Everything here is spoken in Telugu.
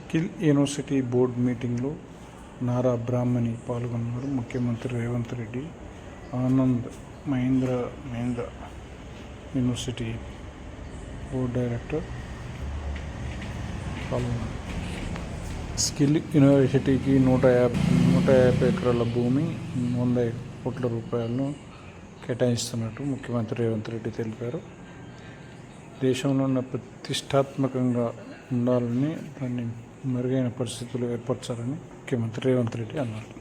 స్కిల్ యూనివర్సిటీ బోర్డు మీటింగ్లో నారా బ్రాహ్మణి పాల్గొన్నారు. ముఖ్యమంత్రి Revanth Reddy Anand Mahindra university board director పాల్గొన్నారు. స్కిల్ యూనివర్సిటీకి 150 ఎకరాల భూమి 100 కోట్ల రూపాయలను కేటాయిస్తున్నట్టు ముఖ్యమంత్రి రేవంత్ రెడ్డి తెలిపారు. దేశంలో ప్రతిష్టాత్మకంగా ఉండాలని దాన్ని మెరుగైన పరిస్థితులు ఏర్పరచాలని ముఖ్యమంత్రి రేవంత్ రెడ్డి అన్నారు.